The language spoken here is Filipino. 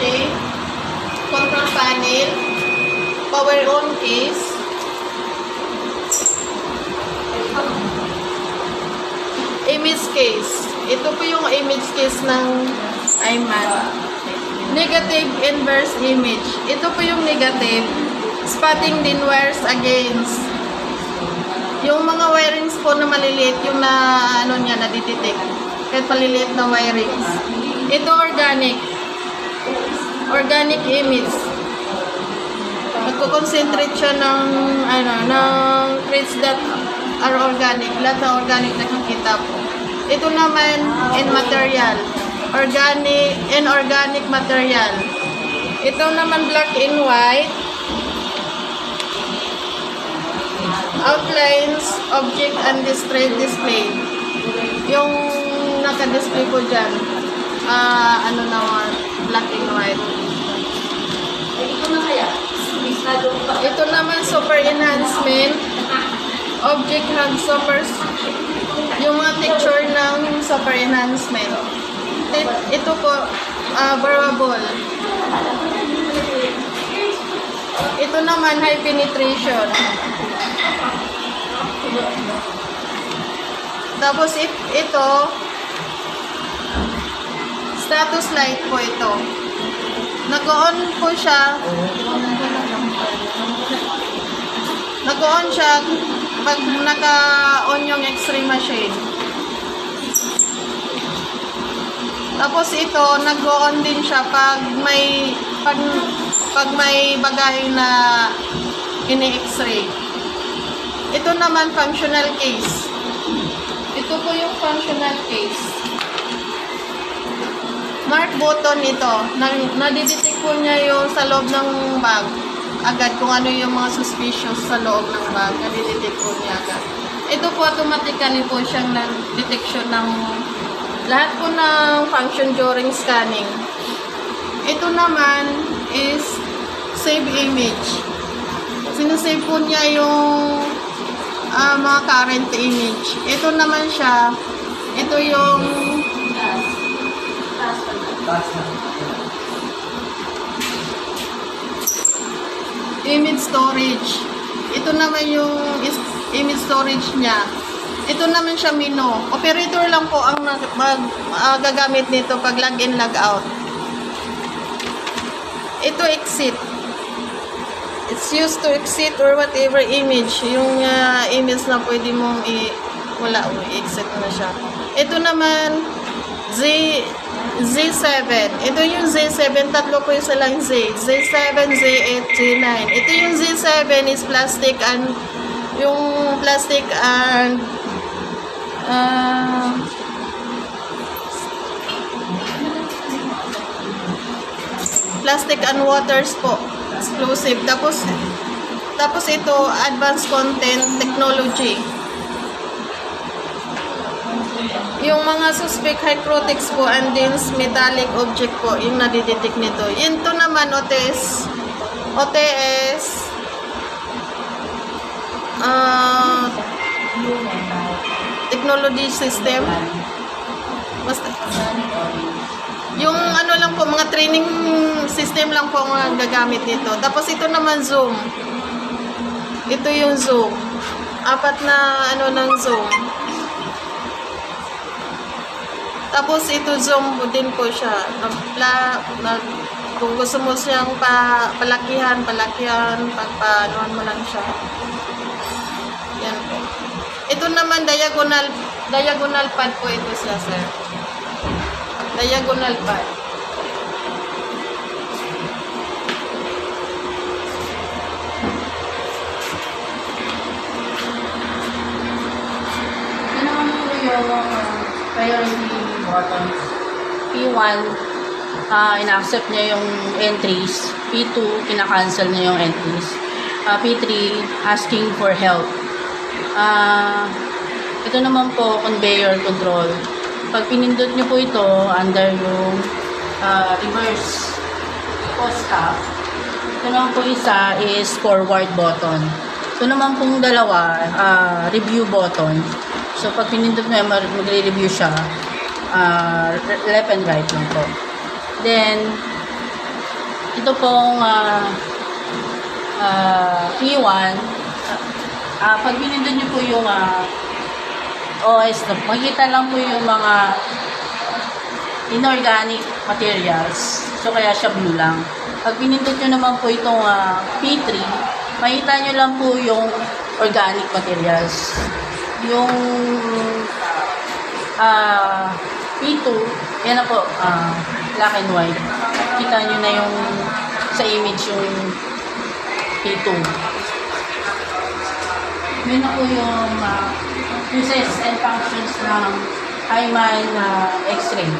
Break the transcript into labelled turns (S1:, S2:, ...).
S1: Okay. Control panel. Power on case. Image case. Ito po yung image case ng iMac. Negative inverse image. Ito po yung negative. Spotting din wires against. Yung mga wirings po na maliliit, yung na ano niya, nadidetect. Kahit maliliit na wirings. Ito organic. Organic image. Nagko-concentrate siya ng traits that are organic. Lahat na organic nakikita po. Ito naman in material. Organic, inorganic material. Ito naman black and white. Outlines, object, and display. Yung naka-display po dyan. Ano naman, black and white. Ito naman super enhancement. Object have super, yung mga texture ng super enhancement. Ito po, variable. Ito naman high penetration. Tapos ito, status light po ito. Nag-on po siya. Nag-on siya pag naka-on yung X-ray machine. Tapos ito, nag-on din siya pag may bagay na ini-X-ray. Ito naman functional case. Ito po yung functional case. Mark button ito. Nadidetect po niya yung sa loob ng bag. Agad kung ano yung mga suspicious sa loob ng bag. Nadidetect po niya agad. Ito po automatically po siyang detection ng lahat po ng function during scanning. Ito naman is save image. Sinasave po niya yung mga current image. Ito naman siya. Ito yung image storage. Ito naman yung image storage niya. Ito naman siya menu. Operator lang po ang gagamit nito pag log in, log out. Ito exit. It's used to exit or whatever image. Yung image na pwede mong i-exit na siya. Ito naman Z7. Ito yung Z7. Tatlo po yung salang Z. Z7, Z8, Z9. Ito yung Z7 is plastic and yung plastic and plastic and waters po. Exclusive. Tapos ito, advanced content technology. Yung mga suspect hygrotics po and dense metallic object po, yung nadidetect nito. Ito naman, OTS, technology system. Basta, yung ano lang po, mga training system lang po ang gagamit nito. Tapos ito naman zoom. Ito yung zoom. 4 na ano ng zoom. Tapos ito zoom din po siya. Kung gusto mo siyang palakihan, pagpanuhan mo lang siya. Yan po. Ito naman diagonal pad po ito siya, sir. Diagonal pad.
S2: Ano naman po yung priority buttons? P1, ina-accept niya yung entries. P2, kina-cancel niya yung entries. P3, asking for help. Ito naman po, conveyor control. Pag pinindot niyo po ito, under yung reverse post stop, ito naman po isa is forward button. Ito naman pong dalawa, review button. So, pag pinindot niyo, magre-review siya, left and right lang po. Then, Ito pong P1, pag pinindot nyo po yung OS na, makikita lang po yung mga inorganic materials. So, kaya siya blue lang. Pag pinindot nyo naman po itong P3, makikita nyo lang po yung organic materials. Yung P2, yan na po, black and white. Kita nyo na yung sa image yung P2. Yun na po yung uses and functions ng Hyman X-ray.